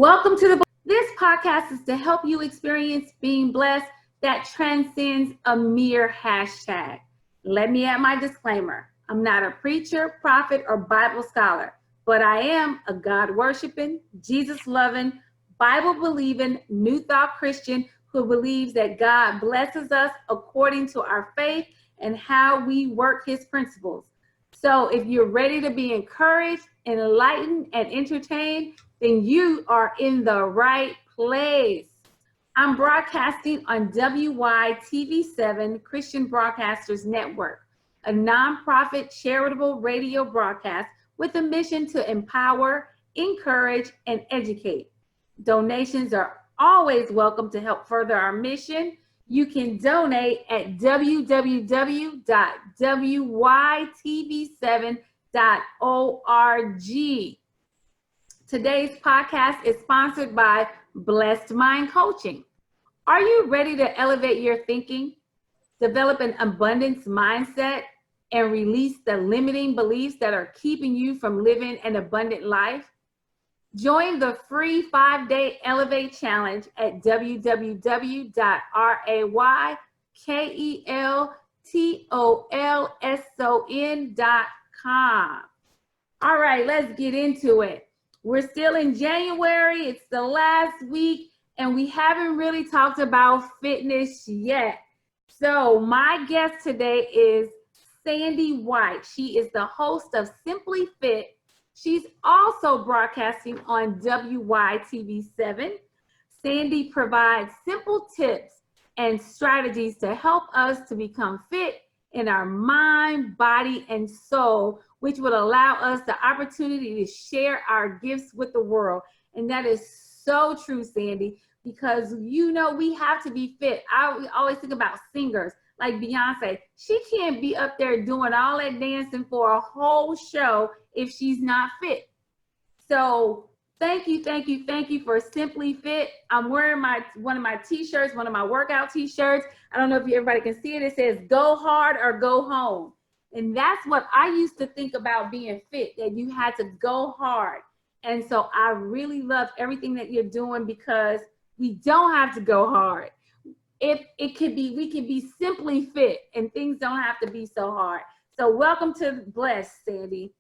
Welcome to this podcast is to help you experience being blessed that transcends a mere hashtag. Let me add my disclaimer. I'm not a preacher, prophet, or Bible scholar, but I am a God-worshiping, Jesus-loving, Bible-believing, New Thought Christian who believes that God blesses us according to our faith and how we work his principles. So if you're ready to be encouraged, enlightened, and entertained, then you are in the right place. I'm broadcasting on WYTV7 Christian Broadcasters Network, a nonprofit charitable radio broadcast with a mission to empower, encourage, and educate. Donations are always welcome to help further our mission. You can donate at www.wytv7.org. Today's podcast is sponsored by Blessed Mind Coaching. Are you ready to elevate your thinking, develop an abundance mindset, and release the limiting beliefs that are keeping you from living an abundant life? Join the free 5-day Elevate Challenge at www.raykeltolson.com. All right, let's get into it. We're still in January. It's the last week, and we haven't really talked about fitness yet. So my guest today is Sandy White. She is the host of Simply Fit. She's also broadcasting on WYTV7. Sandy provides simple tips and strategies to help us to become fit in our mind, body, and soul, which would allow us the opportunity to share our gifts with the world. And that is so true, Sandy, because you know we have to be fit. I always think about singers like Beyonce. She can't be up there doing all that dancing for a whole show if she's not fit. So thank you for Simply Fit. I'm wearing one of my t-shirts, one of my workout t-shirts. I don't know if everybody can see it. It says go hard or go home. And that's what I used to think about being fit, that you had to go hard. And so I really love everything that you're doing because we don't have to go hard. We can be simply fit and things don't have to be so hard. So welcome to Blessed, Sandy.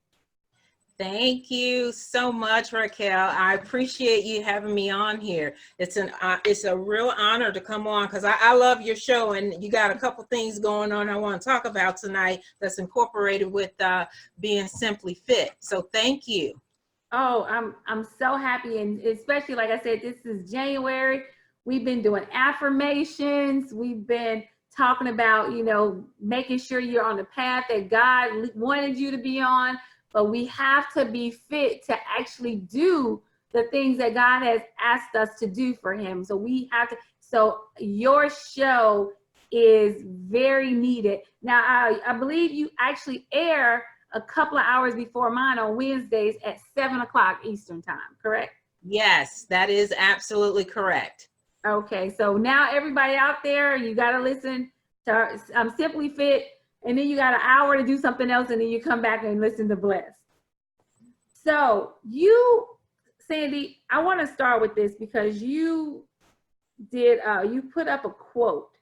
Thank you so much, Raquel. I appreciate you having me on here. It's a real honor to come on because I love your show, and you got a couple things going on I want to talk about tonight that's incorporated with being Simply Fit. So thank you. Oh, I'm so happy, and especially like I said, this is January. We've been doing affirmations. We've been talking about, making sure you're on the path that God wanted you to be on. But we have to be fit to actually do the things that God has asked us to do for him. So we have to, so your show is very needed. Now, I believe you actually air a couple of hours before mine on Wednesdays at 7 o'clock Eastern time, correct? Yes, that is absolutely correct. Okay, so now everybody out there, you got to listen to Simply Fit. And then you got an hour to do something else, and then you come back and listen to Bless. So Sandy, I want to start with this because you put up a quote,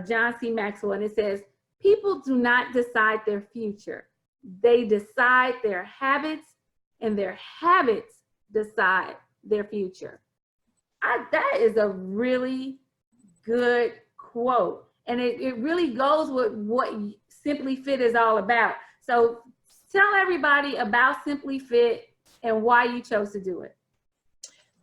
John C. Maxwell, and it says, people do not decide their future. They decide their habits, and their habits decide their future. That is a really good quote. And it really goes with what Simply Fit is all about. So tell everybody about Simply Fit and why you chose to do it.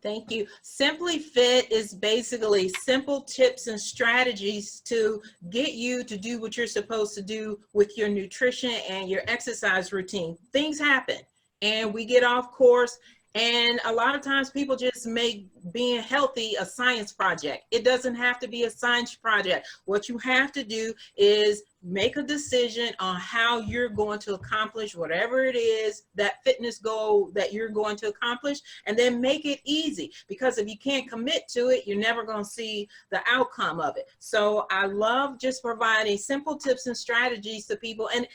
Thank you. Simply Fit is basically simple tips and strategies to get you to do what you're supposed to do with your nutrition and your exercise routine. Things happen and we get off course. And a lot of times people just make being healthy a science project. It doesn't have to be a science project. What you have to do is make a decision on how you're going to accomplish whatever it is, that fitness goal that you're going to accomplish, and then make it easy. Because if you can't commit to it, you're never going to see the outcome of it. So I love just providing simple tips and strategies to people. And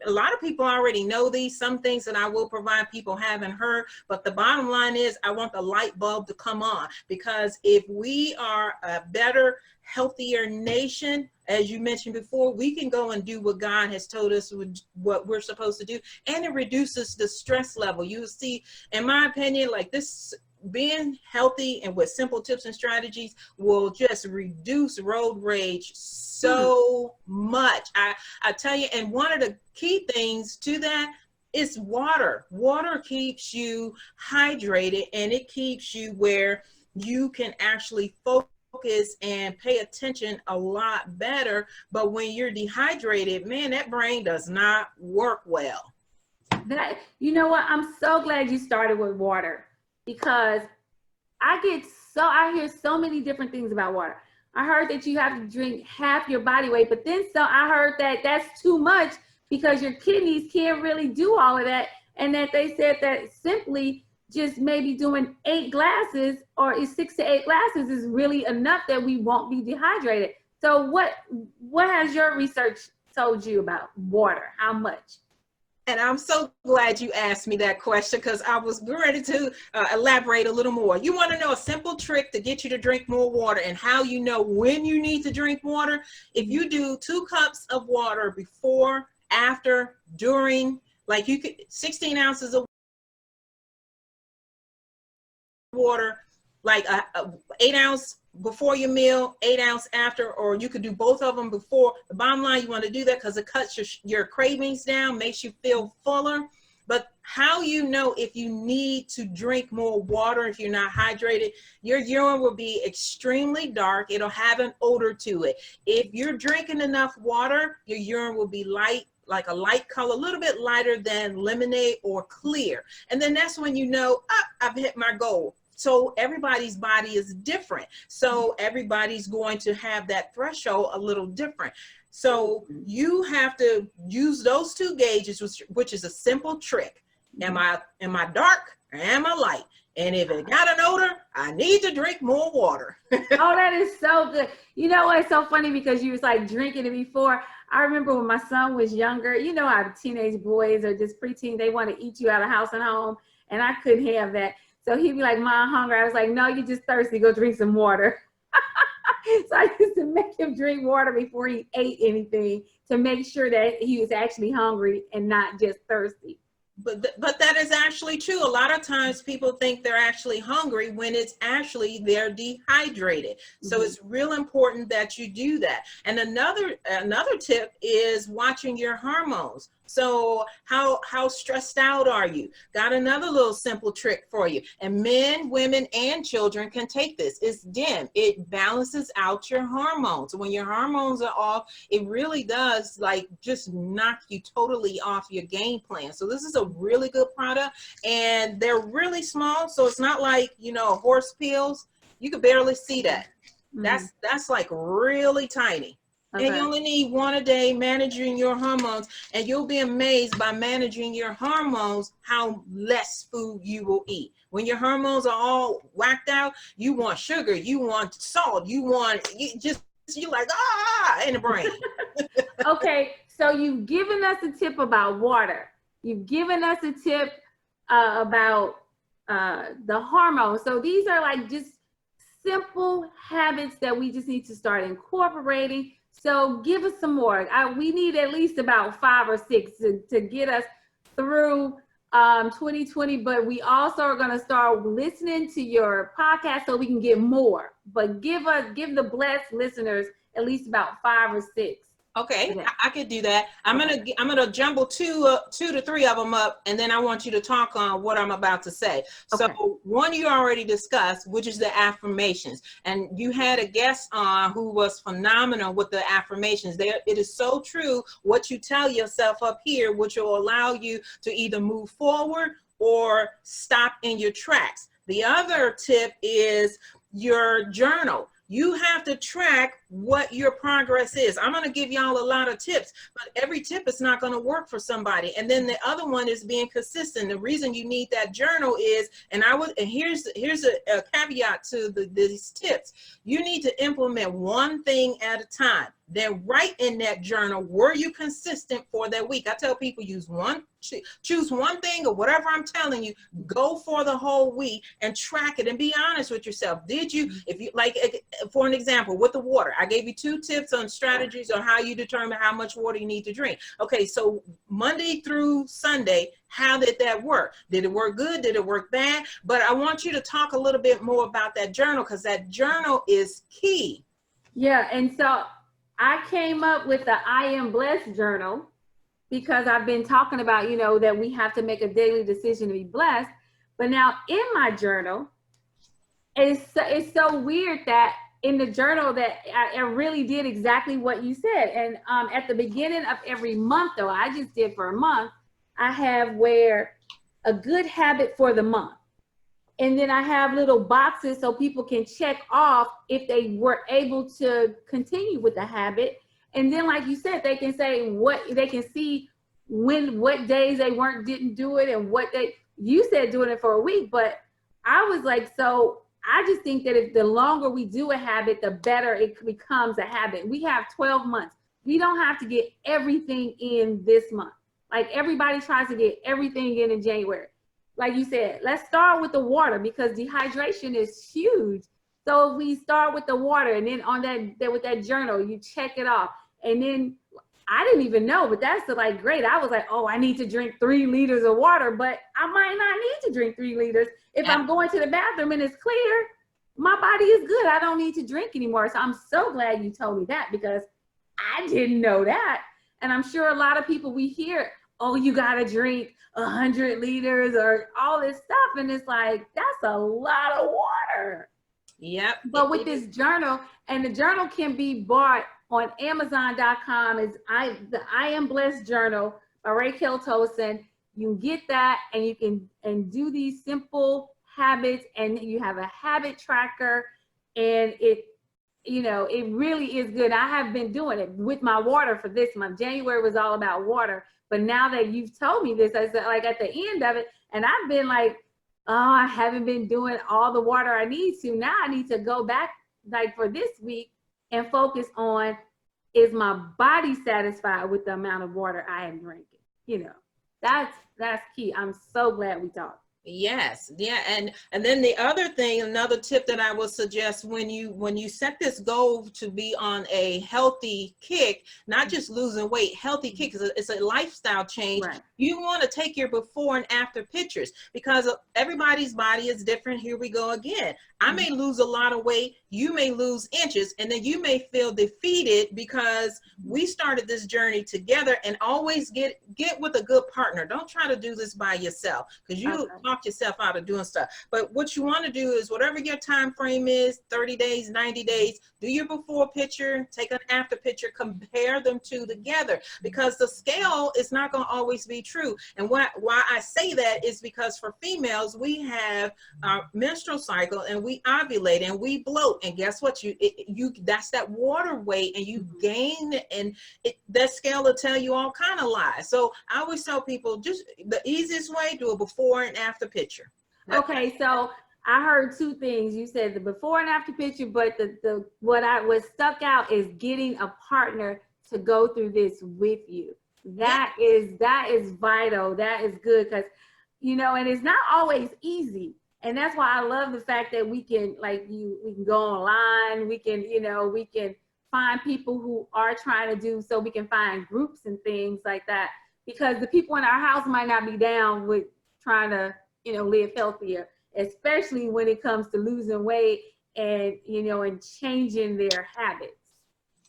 a lot of people already know these. Some things that I will provide people haven't heard, but the bottom line is I want the light bulb to come on, because if we are a better, healthier nation, as you mentioned before, we can go and do what God has told us what we're supposed to do, and it reduces the stress level. You see, in my opinion, like this, being healthy and with simple tips and strategies will just reduce road rage so much. I tell you, and one of the key things to that is water. Water keeps you hydrated, and it keeps you where you can actually focus and pay attention a lot better. But when you're dehydrated, man, that brain does not work well. That, you know what? I'm so glad you started with water, because I hear so many different things about water. I heard that you have to drink half your body weight, but then I heard that that's too much because your kidneys can't really do all of that. And that they said that simply just maybe doing 8 glasses or 6 to 8 glasses is really enough, that we won't be dehydrated. So what has your research told you about water? How much? And I'm so glad you asked me that question, because I was ready to elaborate a little more. You want to know a simple trick to get you to drink more water, and how you know when you need to drink water? If you do 2 cups of water before, after, during, like you could 16 ounces of water, like a 8 ounce before your meal, 8 ounce after, or you could do both of them before. The bottom line, you want to do that because it cuts your cravings down, makes you feel fuller. But how you know if you need to drink more water, if you're not hydrated, your urine will be extremely dark. It'll have an odor to it. If you're drinking enough water, your urine will be light, like a light color, a little bit lighter than lemonade or clear. And then that's when you know, I've hit my goal. So everybody's body is different. So everybody's going to have that threshold a little different. So you have to use those 2 gauges, which is a simple trick. Am I dark or am I light? And if it got an odor, I need to drink more water. Oh, that is so good. You know what? It's so funny because you was like drinking it before. I remember when my son was younger, you know how teenage boys or just preteen, they want to eat you out of house and home. And I couldn't have that. So he'd be like, Mom, I'm hungry. I was like, no, you're just thirsty. Go drink some water. So I used to make him drink water before he ate anything to make sure that he was actually hungry and not just thirsty. But that is actually true. A lot of times people think they're actually hungry when it's actually they're dehydrated. So it's real important that you do that. And another tip is watching your hormones. So how stressed out are you? Got another little simple trick for you. And men, women, and children can take this. It's DIM. It balances out your hormones. When your hormones are off, it really does like just knock you totally off your game plan. So this is a really good product, and they're really small. So it's not like, you know, horse pills. You could barely see that. That's like really tiny. Okay. And you only need 1 a day, managing your hormones, and you'll be amazed by managing your hormones how less food you will eat. When your hormones are all whacked out, you want sugar, you want salt, you're like, in the brain. Okay, so you've given us a tip about water. You've given us a tip about the hormones. So these are like just simple habits that we just need to start incorporating. So give us some more. We need at least about 5 or 6 to get us through 2020, but we also are going to start listening to your podcast so we can get more. But give the blessed listeners at least about 5 or 6. Okay, I could do that. I'm gonna jumble two to three of them up, and then I want you to talk on what I'm about to say. Okay. So one you already discussed, which is the affirmations, and you had a guest on who was phenomenal with the affirmations. It is so true what you tell yourself up here, which will allow you to either move forward or stop in your tracks. The other tip is your journal. You have to track what your progress is. I'm going to give y'all a lot of tips, but every tip is not going to work for somebody. And then the other one is being consistent. The reason you need that journal is, and here's a caveat to these tips. You need to implement one thing at a time. then write in that journal, were you consistent for that week? I tell people choose one thing or whatever I'm telling you, go for the whole week and track it and be honest with yourself. Did you, if you like, for an example, with the water, I gave you 2 tips on strategies on how you determine how much water you need to drink. Okay, so Monday through Sunday, how did that work? Did it work good? Did it work bad? But I want you to talk a little bit more about that journal, because that journal is key. Yeah, and so I came up with the I Am Blessed journal because I've been talking about, you know, that we have to make a daily decision to be blessed. But now in my journal, it's so weird that in the journal that I really did exactly what you said. And at the beginning of every month, though, I just did for a month, I have where a good habit for the month. And then I have little boxes so people can check off if they were able to continue with the habit. And then, like you said, they can say they can see what days they didn't do it, and you said doing it for a week, but I was like, so I just think that if the longer we do a habit, the better it becomes a habit. We have 12 months. We don't have to get everything in this month. Like everybody tries to get everything in January. Like you said, let's start with the water, because dehydration is huge. So if we start with the water, and then with that journal, you check it off. And then I didn't even know, but that's like great. I was like, oh, I need to drink 3 liters of water, but I might not need to drink 3 liters. If I'm going to the bathroom and it's clear, my body is good. I don't need to drink anymore. So I'm so glad you told me that, because I didn't know that. And I'm sure a lot of people, we hear, oh, you got to drink 100 liters or all this stuff. And it's like, that's a lot of water. Yep. But with this journal, and the journal can be bought on Amazon.com, is the I Am Blessed Journal by Raquel Tosin. You can get that, and you can do these simple habits, and you have a habit tracker, and it really is good. I have been doing it with my water for this month. January was all about water, but now that you've told me this, I said, like at the end of it, and I've been like, oh, I haven't been doing all the water I need to. Now I need to go back, like for this week, and focus on, is my body satisfied with the amount of water I am drinking? You know, that's key. I'm so glad we talked. Yes. Yeah. And then the other thing, another tip that I would suggest, when you set this goal to be on a healthy kick, not just losing weight, healthy kick, because it's a lifestyle change. Right. You want to take your before and after pictures, because everybody's body is different. Here we go again. I may lose a lot of weight. You may lose inches, and then you may feel defeated because we started this journey together. And always get with a good partner. Don't try to do this by yourself, because you talk yourself out of doing stuff. But what you want to do is, whatever your time frame is, 30 days, 90 days, do your before picture, take an after picture, compare them two together, because the scale is not going to always be true. And why I say that is because for females, we have our menstrual cycle, and we ovulate and we bloat, and guess what, that's that water weight, and you gain, and that scale will tell you all kind of lies. So I always tell people, just the easiest way, do a before and after picture. Okay, so I heard 2 things. You said the before and after picture, but what stuck out is getting a partner to go through this with you. That is vital. That is good, because and it's not always easy. And that's why I love the fact that we can we can go online, we can find people who are trying to do, so we can find groups and things like that, because the people in our house might not be down with trying to live healthier, especially when it comes to losing weight and and changing their habits.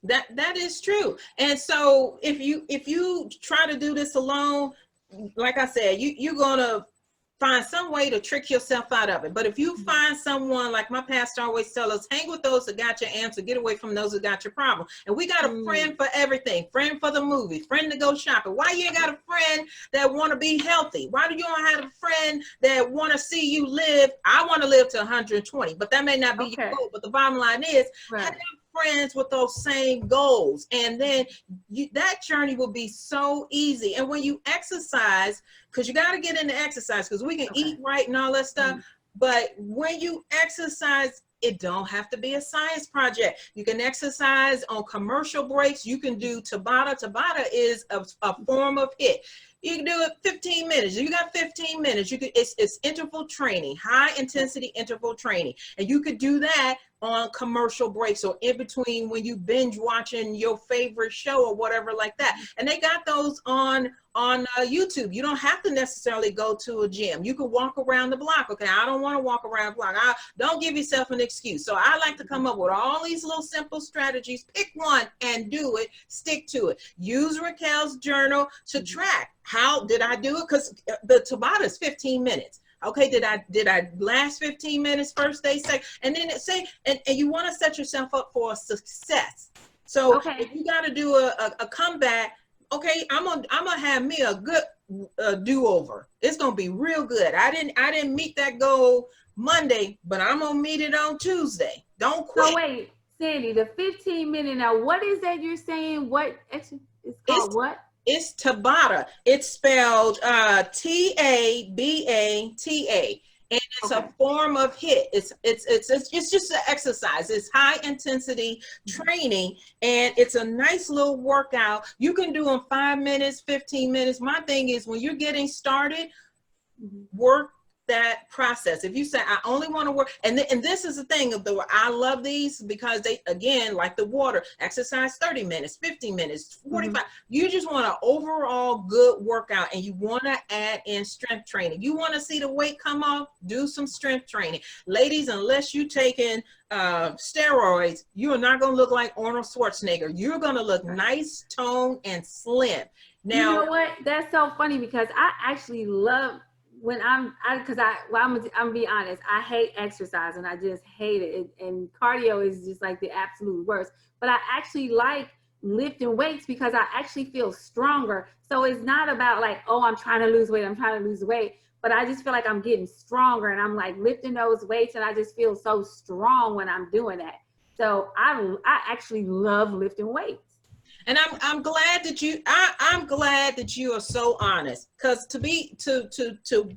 That is true. And so if you try to do this alone, like I said, you're gonna find some way to trick yourself out of it. But if you find someone, like my pastor always tells us, hang with those that got your answer, get away from those that got your problem. And we got a friend for everything. Friend for the movie, friend to go shopping. Why you ain't got a friend that want to be healthy? Why do you don't have a friend that want to see you live? I want to live to 120, but that may not be your goal. But the bottom line is, have friends with those same goals, and then that journey will be so easy. And when you exercise, because you got to get into exercise, because we can eat right and all that stuff, but when you exercise, It don't have to be a science project. You can exercise on commercial breaks. You can do Tabata. Tabata is a form of HIIT. You can do it 15 minutes. You got 15 minutes. You could, it's interval training, high intensity interval training. And you could do that on commercial breaks or in between when you binge watching your favorite show or whatever like that. And they got those on YouTube. You don't have to necessarily go to a gym. You can walk around the block. Okay, I don't want to walk around the block. Don't give yourself an excuse. So I like to come up with all these little simple strategies. Pick one and do it. Stick to it. Use Raquel's journal to track. How did I do it? Because the Tabata is 15 minutes. Okay, did I last 15 minutes first day, second, and then it say, and you want to set yourself up for a success. So Okay. if you got to do a comeback, okay, I'm gonna have me a good do-over. It's gonna be real good. I didn't meet that goal Monday, but I'm gonna meet it on Tuesday. Don't quit. So wait, Sandy, the 15-minute, now what is that you're saying? What it's called what? It's Tabata. It's spelled T-A-B-A-T-A. And it's a form of HIIT. It's just an exercise. It's high intensity training, and it's a nice little workout. You can do in 5 minutes, 15 minutes. My thing is when you're getting started, work that process. If you say, I only want to work, and this is the thing of I love these because they, again, like the water, exercise 30 minutes, 50 minutes, 45. You just want an overall good workout, and you want to add in strength training. You want to see the weight come off, do some strength training. Ladies, unless you taking steroids, you are not going to look like Arnold Schwarzenegger. You're going to look nice, toned, and slim. Now, you know what? That's so funny because I actually love when I'm gonna be honest, I hate exercise and I just hate it. And cardio is just like the absolute worst. But I actually like lifting weights because I actually feel stronger. So it's not about like, oh, I'm trying to lose weight, but I just feel like I'm getting stronger and I'm like lifting those weights and I just feel so strong when I'm doing that. So I actually love lifting weights. And I'm glad that I'm glad that you are so honest, because to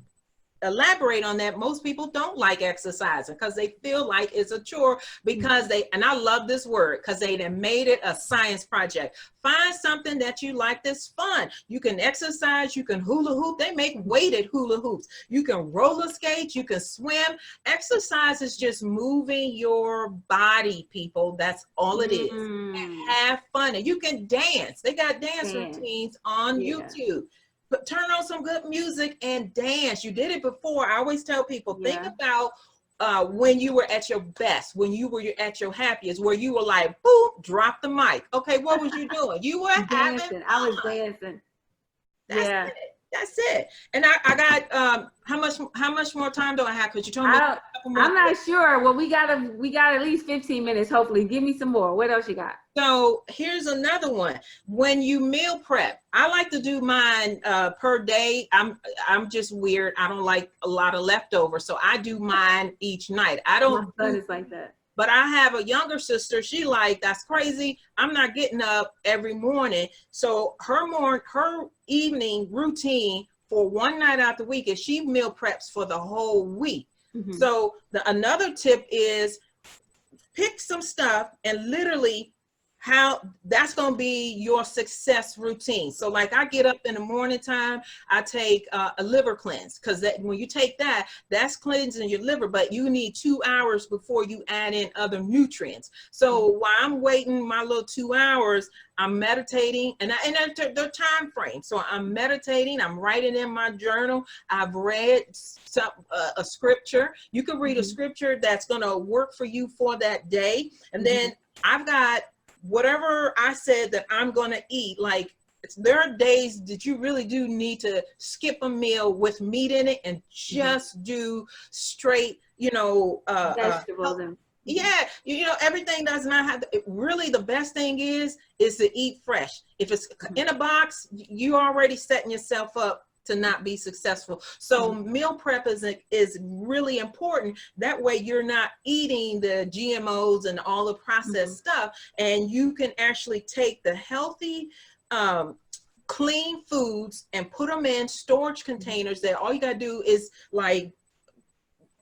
elaborate on that, most people don't like exercising because they feel like it's a chore because and I love this word, because they done made it a science project. Find something that you like that's fun. You can exercise, you can hula hoop. They make weighted hula hoops. You can roller skate, you can swim. Exercise is just moving your body, people. That's all it is. And have fun. And you can dance. They got dance routines on YouTube. But turn on some good music and dance. You did it before. I always tell people, think about when you were at your best, when you were at your happiest, where you were like, boom, drop the mic. Okay, what was you doing? You were dancing. I was dancing. That's it. And I got how much more time do I have? Because you told me I'm not sure. Well, we got at least 15 minutes. Hopefully, give me some more. What else you got? So here's another one. When you meal prep, I like to do mine per day. I'm just weird. I don't like a lot of leftovers, so I do mine each night. I don't. My son is like that. But I have a younger sister. She like, that's crazy. I'm not getting up every morning. So her evening routine for one night out the week is she meal preps for the whole week. So another tip is pick some stuff and literally how that's going to be your success routine. So like I get up in the morning time, I take a liver cleanse, because when you take that, that's cleansing your liver, but you need 2 hours before you add in other nutrients. So while I'm waiting my little 2 hours, I'm meditating, and they're time frame. So I'm meditating, I'm writing in my journal. I've read a scripture. You can read a scripture that's going to work for you for that day. And then I've got whatever I said that I'm going to eat. Like, there are days that you really do need to skip a meal with meat in it and just do straight, vegetables. Everything does not have to, really the best thing is to eat fresh. If it's in a box, you already setting yourself up to not be successful. So meal prep is really important. That way you're not eating the GMOs and all the processed stuff, and you can actually take the healthy, clean foods and put them in storage containers that all you gotta do is like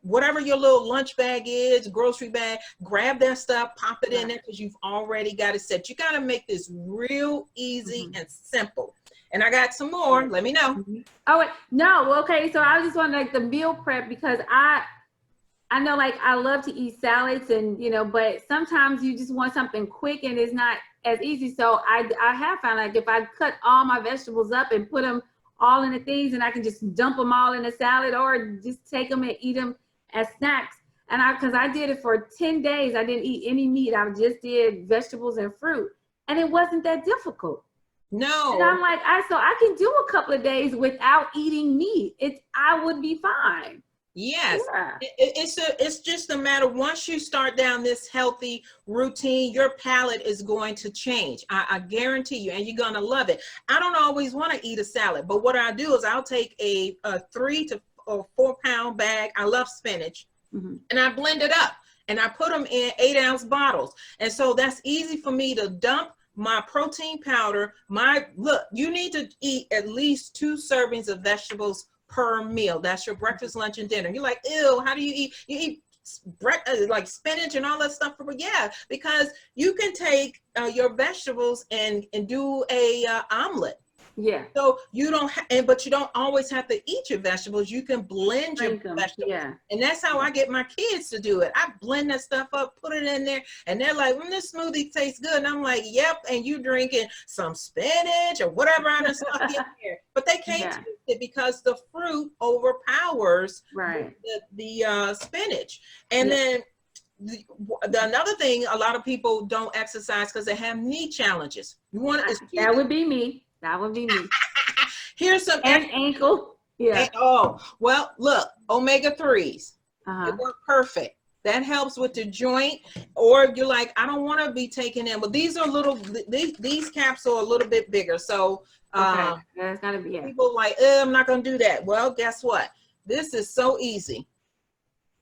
whatever your little lunch bag is, grocery bag, grab that stuff, pop it in there because you've already got it set. You got to make this real easy and simple. And I got some more. Let me know. Oh, wait. No. Okay. So I just want like the meal prep because I know like I love to eat salads and, you know, but sometimes you just want something quick and it's not as easy. So I have found like if I cut all my vegetables up and put them all in the things and I can just dump them all in a salad or just take them and eat them as snacks. And because I did it for 10 days, I didn't eat any meat. I just did vegetables and fruit and it wasn't that difficult. No. And I'm like, so I can do a couple of days without eating meat. I would be fine. Yes, yeah. It's just a matter, once you start down this healthy routine, your palate is going to change. I guarantee you, and you're going to love it. I don't always want to eat a salad, but what I do is I'll take a 3 to 4 pound bag. I love spinach, and I blend it up and I put them in 8-ounce bottles. And so that's easy for me to dump my protein powder. Look, you need to eat at least 2 servings of vegetables per meal. That's your breakfast, lunch, and dinner. You're like, ew, how do you eat? You eat like spinach and all that stuff. Yeah, because you can take your vegetables and do a omelet. Yeah. So you don't, but you don't always have to eat your vegetables. You can blend your vegetables. Yeah. And that's how I get my kids to do it. I blend that stuff up, put it in there, and they're like, this smoothie tastes good. And I'm like, yep. And you drinking some spinach or whatever I done stuck in there. But they can't taste it because the fruit overpowers the spinach. And then another thing, a lot of people don't exercise because they have knee challenges. That would be me. That would be me. Here's some ankle. Yeah. Well, look, omega-3s. They work perfect. That helps with the joint. Or you're like, I don't want to be taking in, but these are these caps are a little bit bigger. So that's gotta be people like, I'm not gonna do that. Well, guess what? This is so easy.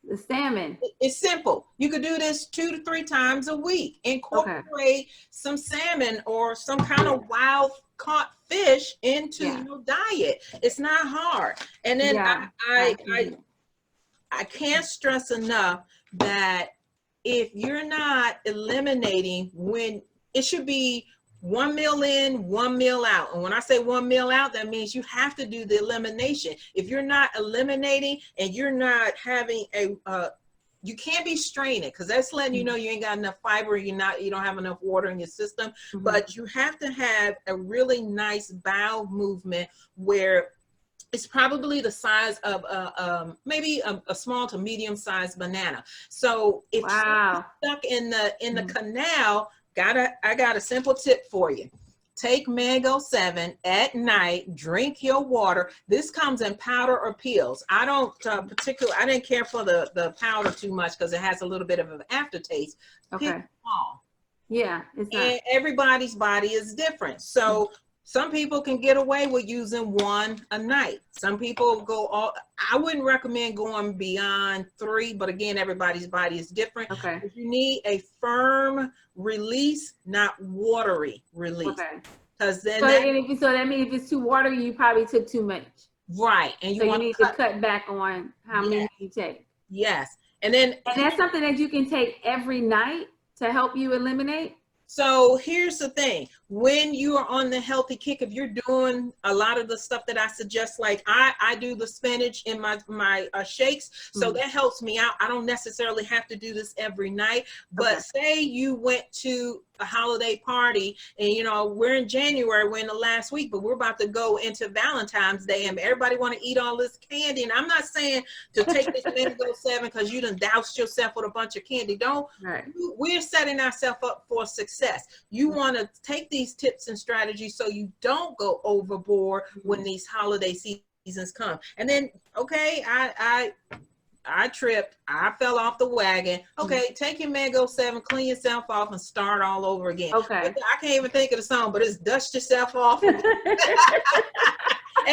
The salmon. It's simple. You could do this 2 to 3 times a week. Incorporate some salmon or some kind of wild caught fish into your diet. It's not hard. And then I can't stress enough that if you're not eliminating, when it should be 1 meal in, 1 meal out. And when I say 1 meal out, that means you have to do the elimination. If you're not eliminating and you're not having you can't be straining, because that's letting you know you ain't got enough fiber, you don't have enough water in your system. But you have to have a really nice bowel movement where it's probably the size of maybe a small to medium sized banana. So if you're stuck in the canal, I got a simple tip for you. Take Mango 7 at night, drink your water. This comes in powder or pills. I don't I didn't care for the powder too much because it has a little bit of an aftertaste. Pick them all. Yeah. And everybody's body is different. So some people can get away with using 1 a night. Some people I wouldn't recommend going beyond 3, but again, everybody's body is different. You need a firm release, not watery release. Because then that means if it's too watery, you probably took too much. Right. And you need to cut back on how many you take. Yes. And that's something that you can take every night to help you eliminate. So here's the thing, when you are on the healthy kick, if you're doing a lot of the stuff that I suggest, like I do the spinach in my shakes, so that helps me out. I don't necessarily have to do this every night, but say you went to a holiday party and we're in January, we're in the last week, but we're about to go into Valentine's Day and everybody want to eat all this candy. And I'm not saying to take this Mango 7 because you done doused yourself with a bunch of candy. We're setting ourselves up for success. You want to take these tips and strategies so you don't go overboard when these holiday seasons come. And then, I tripped. I fell off the wagon. Take your Mango 7, clean yourself off, and start all over again. I can't even think of the song, but it's dust yourself off. And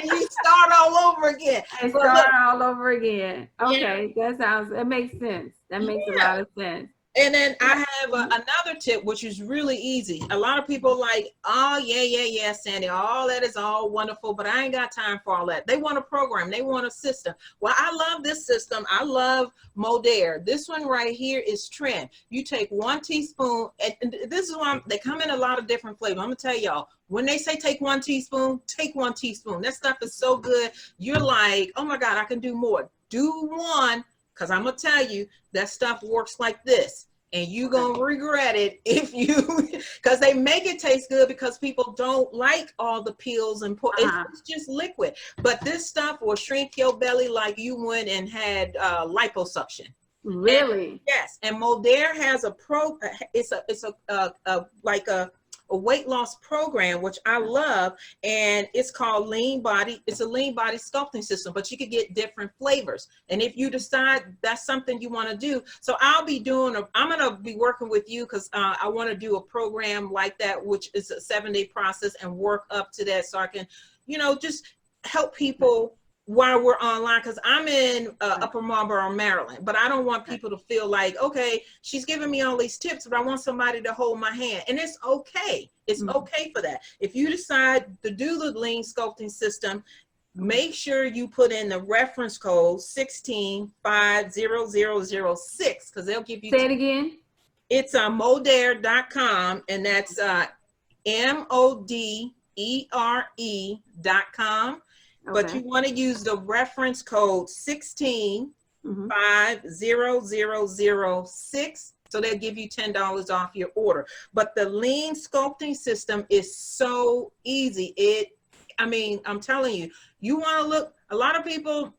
you start all over again. All over again. That makes sense. That makes a lot of sense. And then I have another tip, which is really easy. A lot of people like, oh, yeah, Sandy, all that is all wonderful, but I ain't got time for all that. They want a program. They want a system. Well, I love this system. I love Modere. This one right here is Trend. You take 1 teaspoon, and this is why they come in a lot of different flavors. I'm going to tell y'all, when they say take 1 teaspoon, take 1 teaspoon. That stuff is so good. You're like, oh my God, I can do more. Do one. Because I'm going to tell you, that stuff works like this. And you're going to regret it if you, because they make it taste good because people don't like all the pills and it's just liquid. But this stuff will shrink your belly like you went and had liposuction. Really? And, yes. And Modere has it's like a weight loss program, which I love, and it's called Lean Body. It's a lean body sculpting system, but you could get different flavors. And if you decide that's something you want to do, so I'm going to be working with you because I want to do a program like that, which is a 7-day process, and work up to that so I can, just help people while we're online, because I'm in Upper Marlboro, Maryland, but I don't want people to feel like, okay, she's giving me all these tips, but I want somebody to hold my hand. And it's okay. It's okay for that. If you decide to do the lean sculpting system, make sure you put in the reference code 1650006, because they'll give you. Say it again. It's modere.com, and that's MODERE.com. But you want to use the reference code 1650006, so they'll give you $10 off your order. But the lean sculpting system is so easy. I'm telling you, you want to look, a lot of people,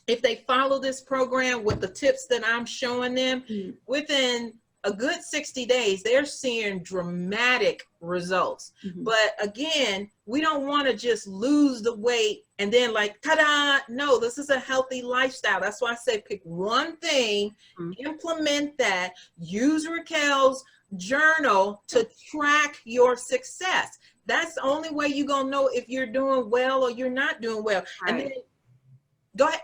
if they follow this program with the tips that I'm showing them, within a good 60 days, they're seeing dramatic results. But again, we don't want to just lose the weight and then like, ta-da, no, this is a healthy lifestyle. That's why I say pick one thing, implement that, use Raquel's journal to track your success. That's the only way you're going to know if you're doing well or you're not doing well. Right. And then, go ahead.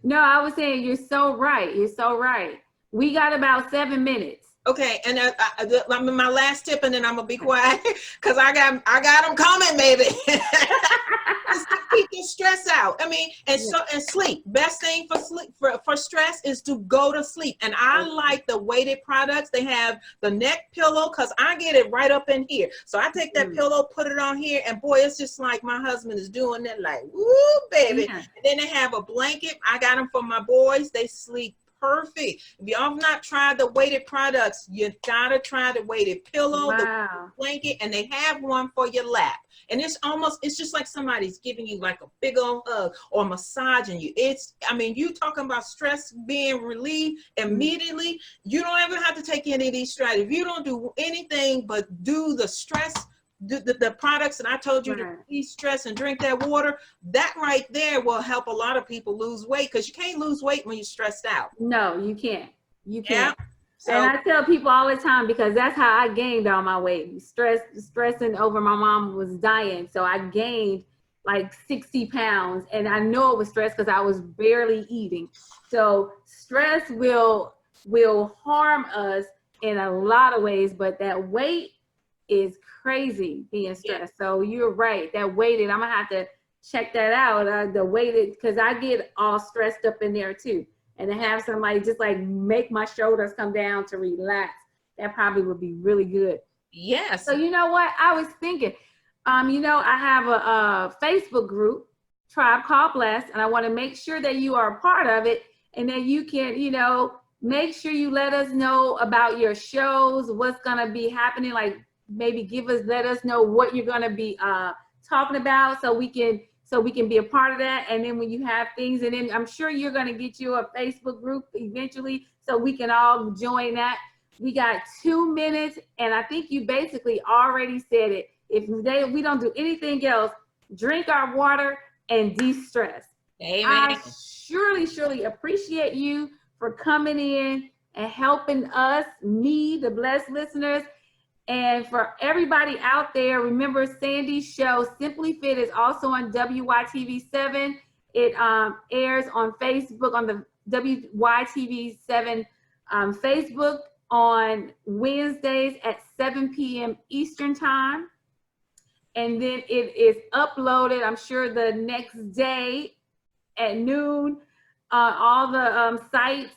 No, I was saying you're so right. You're so right. We got about 7 minutes. Okay, and I'm my last tip, and then I'm gonna be quiet because I got them coming, baby. Just to keep your stress out. I mean, and sleep. Best thing for sleep for stress is to go to sleep. And I like the weighted products. They have the neck pillow because I get it right up in here. So I take that pillow, put it on here, and boy, it's just like my husband is doing that, like, woo, baby. And then they have a blanket. I got them for my boys. They sleep perfect. If y'all have not tried the weighted products, you gotta try the weighted pillow, the blanket, and they have one for your lap. And it's just like somebody's giving you like a big old hug or massaging you. You talking about stress being relieved immediately. You don't ever have to take any of these strategies. If you don't do anything but do the stress, the products that I told you to release stress and drink that water, that right there will help a lot of people lose weight, because you can't lose weight when you're stressed out. No, you can't. You can't. Yeah. So, and I tell people all the time, because that's how I gained all my weight. Stressing over my mom was dying. So I gained like 60 pounds, and I know it was stress because I was barely eating. So stress will harm us in a lot of ways, but that weight is crazy being stressed. So you're right. That weighted, I'm gonna have to check that out. The weighted, because I get all stressed up in there too. And to have somebody just like make my shoulders come down to relax, that probably would be really good. Yes. So you know what? I was thinking, I have a Facebook group, Tribe Called Blessed, and I want to make sure that you are a part of it, and that you can, make sure you let us know about your shows, what's gonna be happening, like maybe let us know what you're gonna be talking about, so we can be a part of that. And then when you have things, and then I'm sure you're gonna get you a Facebook group eventually, so we can all join that. We got 2 minutes, and I think you basically already said it. If we don't do anything else, drink our water and de-stress. Amen. I surely appreciate you for coming in and helping us, me, the blessed listeners. And for everybody out there, remember Sandy's show, Simply Fit, is also on WYTV7. It airs on Facebook, on the WYTV7 Facebook on Wednesdays at 7 p.m. Eastern time. And then it is uploaded, I'm sure, the next day at noon on all the sites.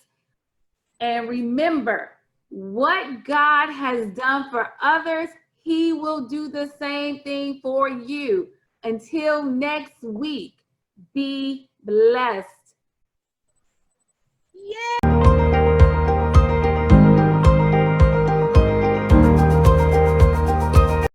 And remember, what God has done for others, he will do the same thing for you. Until next week, be blessed. Yay!